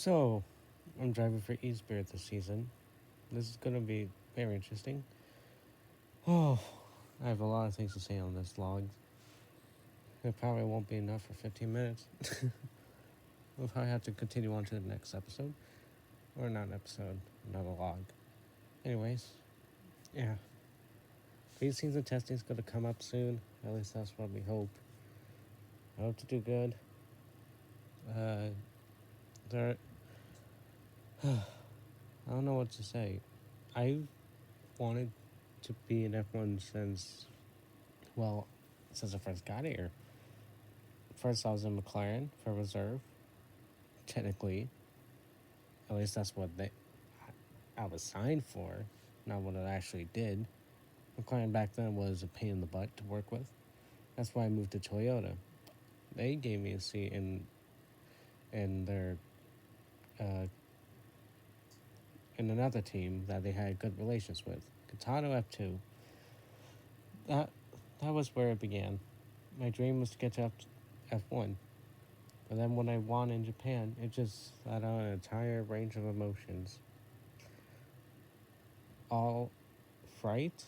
So, I'm driving for Espirit this season. This is going to be very interesting. Oh, I have a lot of things to say on this log. It probably won't be enough for 15 minutes. We'll probably have to continue on to the next episode. Or not an episode, another log. Anyways, yeah. Pre-season testing is going to come up soon. At least that's what we hope. I hope to do good. There, I don't know what to say. I've wanted to be in F1 since I first got here. First, I was in McLaren for reserve. Technically, at least that's what I was signed for, not what I actually did. McLaren back then was a pain in the butt to work with. That's why I moved to Toyota. They gave me a seat in their in another team that they had good relations with, Katano F2. That that was where it began. My dream was to get to F1. But then when I won in Japan, it just let out an entire range of emotions. All fright,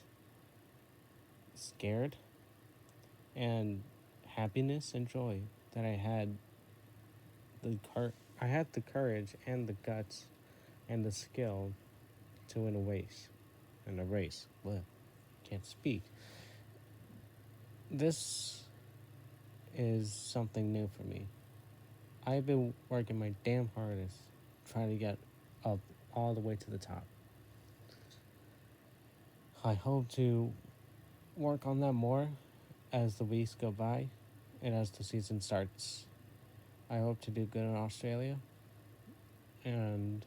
scared, and happiness and joy that I had the courage and the guts and the skill to win a race. In a race. Well, can't speak. This is something new for me. I've been working my damn hardest trying to get up all the way to the top. I hope to work on that more as the weeks go by and as the season starts. I hope to do good in Australia and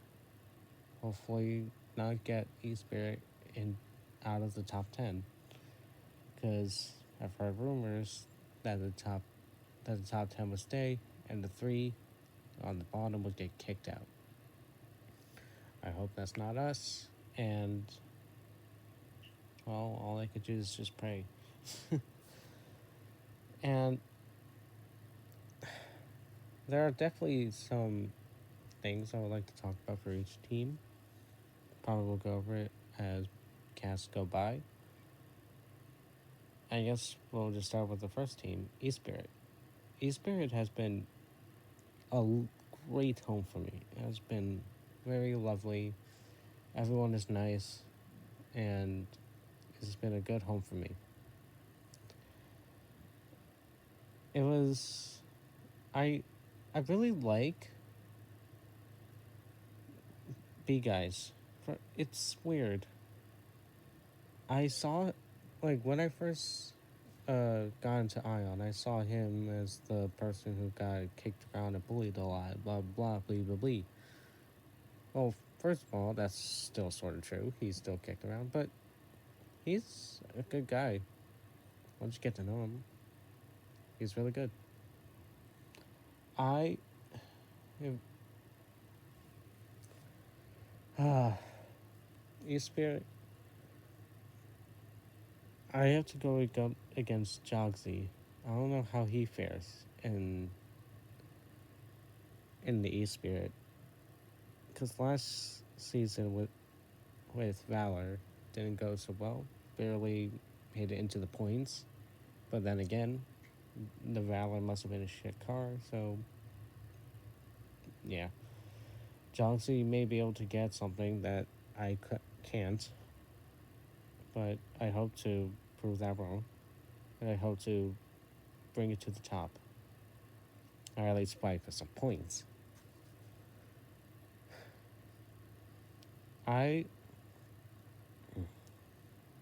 hopefully not get Espirit in out of the top 10, because I've heard rumors that the top 10 would stay and the 3 on the bottom would get kicked out. I hope that's not us, and well, all I could do is just pray. And there are definitely some things I would like to talk about for each team. Probably will go over it as casts go by. I guess we'll just start with the first team, Espirit. Espirit has been a great home for me. It has been very lovely. Everyone is nice, and it's been a good home for me. It was, I really like B guys. It's weird. I saw, like, when I first got into Ion, I saw him as the person who got kicked around and bullied a lot, blah blah blah blah blah. Well, first of all, that's still sort of true. He's still kicked around, but he's a good guy. Once you get to know him, he's really good. I Espirit. I have to go against Jogsy. I don't know how he fares in the Espirit, because last season with Valor didn't go so well. Barely made it into the points. But then again, the Valor must have been a shit car, so yeah. Jogsy may be able to get something that I can't, but I hope to prove that wrong. And I hope to bring it to the top. Or at least fight for some points. I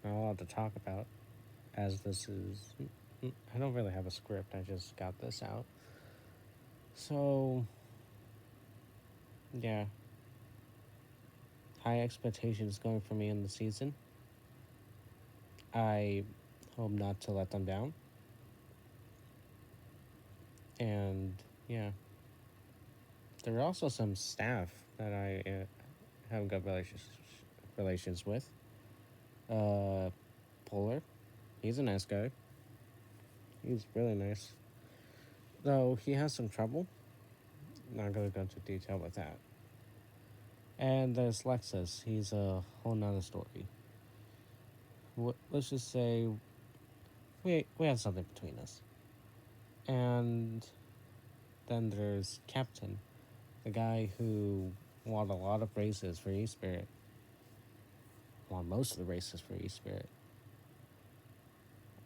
not allowed to talk about, as this is. I don't really have a script, I just got this out. So, yeah. High expectations going for me in the season. I hope not to let them down. And, yeah. There are also some staff that I have good relations with. Polar. He's a nice guy. He's really nice. Though he has some trouble. Not going to go into detail with that. And there's Lexus. He's a whole nother story. Let's just say we have something between us. And then there's Captain, the guy who won a lot of races for Espirit. Won most of the races for Espirit.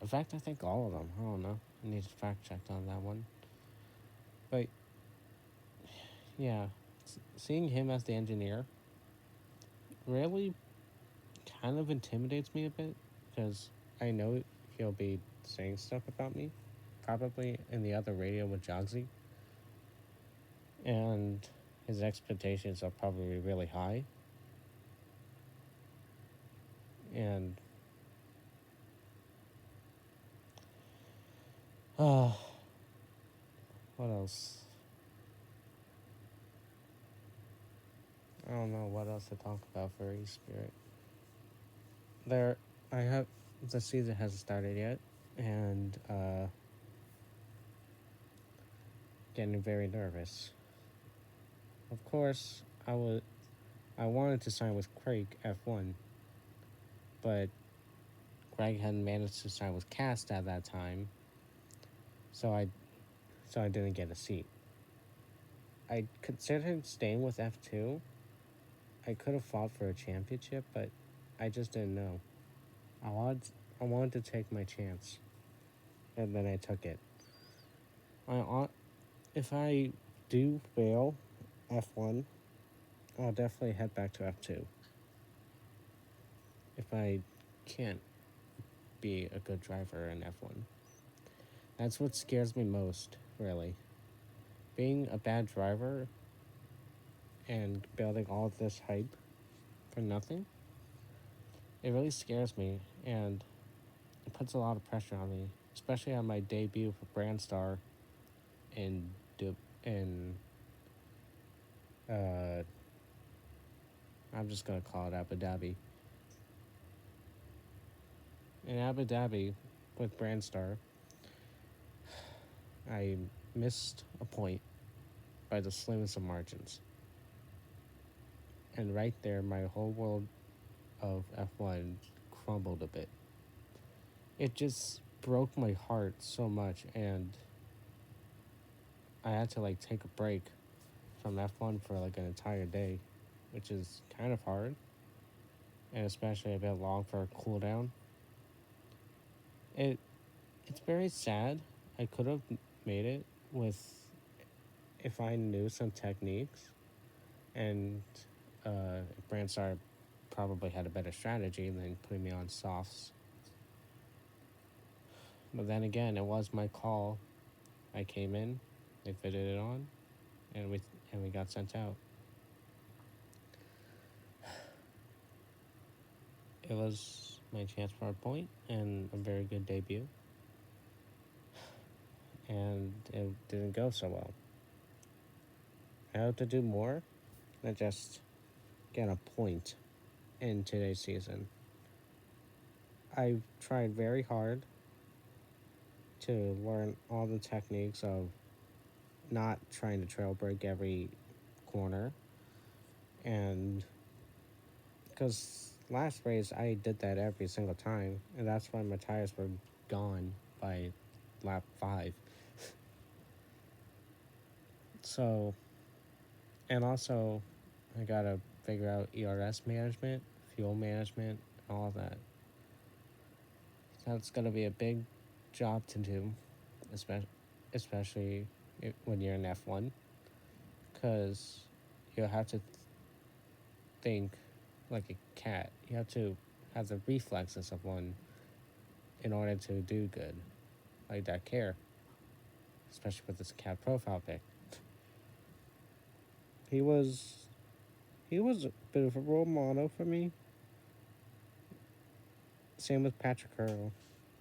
In fact, I think all of them. I don't know. I need to fact check on that one. But yeah, seeing him as the engineer really kind of intimidates me a bit because I know he'll be saying stuff about me, probably in the other radio with Jogsy, and his expectations are probably really high. And uh, what else? I don't know what else to talk about for Spirit. There, I have the season hasn't started yet, and getting very nervous. Of course, I wanted to sign with Craig F1, but Greg hadn't managed to sign with Cast at that time, so I didn't get a seat. I considered staying with F2. I could have fought for a championship, but I just didn't know. I wanted I wanted to take my chance, and then I took it. I if I do fail F1, I'll definitely head back to F2. If I can't be a good driver in F1. That's what scares me most, really. Being a bad driver and building all of this hype for nothing, it really scares me and it puts a lot of pressure on me, especially on my debut for Brandstar in in uh I'm just gonna call it Abu Dhabi. In Abu Dhabi with Brandstar, I missed a point by the slimmest of margins. And right there my whole world of F1 crumbled a bit. It just broke my heart so much, and I had to like take a break from F1 for like an entire day, which is kind of hard, and especially a bit long for a cooldown. It it's very sad. I could have made it with if I knew some techniques, and Brandstar probably had a better strategy than putting me on softs. But then again, it was my call. I came in, they fitted it on, and we got sent out. It was my chance for a point and a very good debut, and it didn't go so well. I hope to do more than just get a point in today's season. I've tried very hard to learn all the techniques of not trying to trail break every corner, and because last race I did that every single time, and that's why my tires were gone by lap 5. So, and also, I gotta figure out ERS management, fuel management, all of that. That's gonna be a big job to do, especially when you're in F1, because you'll have to think like a cat. You have to have the reflexes of one in order to do good, like that care, especially with this cat profile pic. He was he was a bit of a role model for me. Same with Patrick Hurl.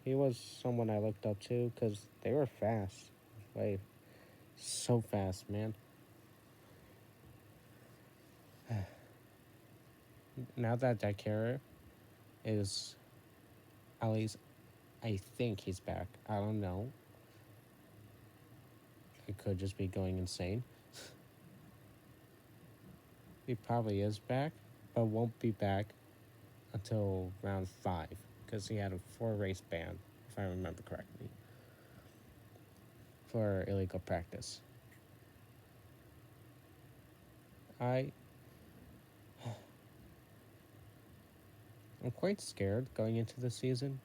He was someone I looked up to because they were fast. Like, so fast, man. Now that Dakar is, at least I think he's back. I don't know. It could just be going insane. he probably is back, but won't be back until round 5 because he had a 4 race ban, if I remember correctly, for illegal practice. I I'm quite scared going into the season,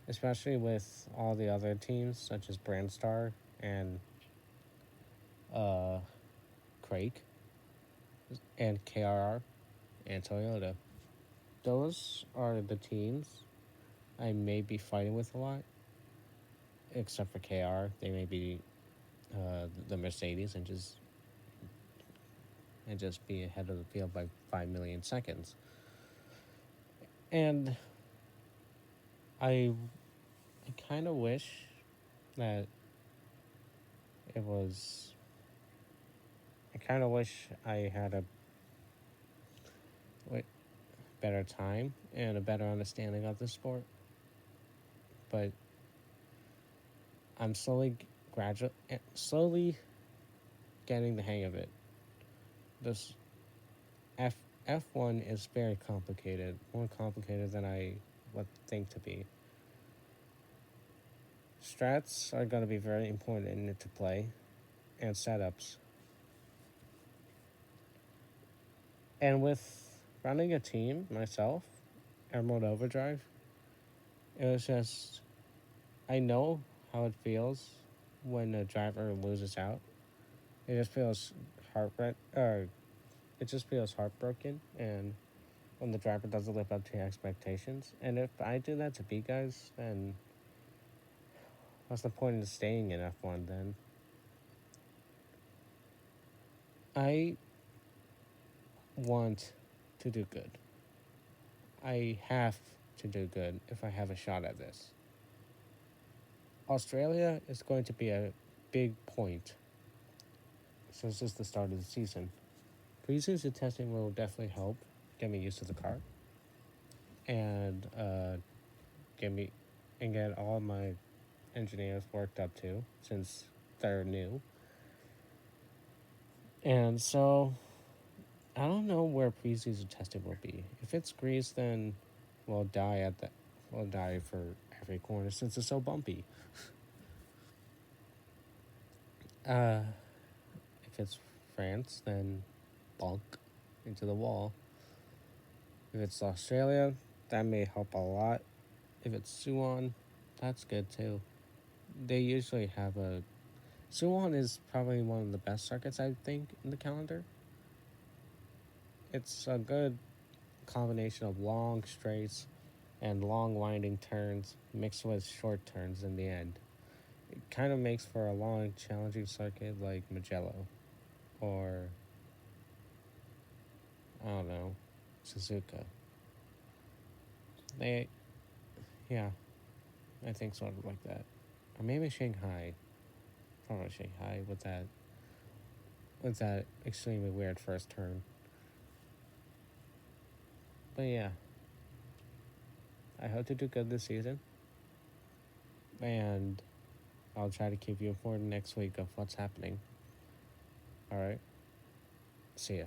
especially with all the other teams such as Brandstar and uh, Crake and KRR and Toyota. Those are the teams I may be fighting with a lot, except for KR. They may be the Mercedes and just be ahead of the field by 5 million seconds. And I I kind of wish that it was. I kind of wish I had a better time and a better understanding of the sport, but I'm slowly getting the hang of it. This F F1 is very complicated, more complicated than I would think to be. Strats are going to be very important in it to play, and setups. And with running a team myself, Emerald Overdrive, it was just I know how it feels when a driver loses out. It just feels it just feels heartbroken, and when the driver doesn't live up to expectations. And if I do that to B guys, then what's the point of staying in F1 then? I want to do good. I have to do good if I have a shot at this. Australia is going to be a big point since it's the start of the season. Pre-season testing will definitely help get me used to the car and get me and get all my engineers worked up too, since they're new. And so I don't know where preseason testing will be. If it's Greece, then we'll die for every corner since it's so bumpy. Uh, if it's France, then bonk into the wall. If it's Australia, that may help a lot. If it's Suwon, that's good too. They usually have a Suwon is probably one of the best circuits I think in the calendar. It's a good combination of long straights and long winding turns mixed with short turns in the end. It kind of makes for a long, challenging circuit like Mugello or, I don't know, Suzuka. They, yeah, I think sort of like that. Or maybe Shanghai. Probably Shanghai with that extremely weird first turn. But yeah, I hope to do good this season. And I'll try to keep you informed next week of what's happening. Alright, see ya.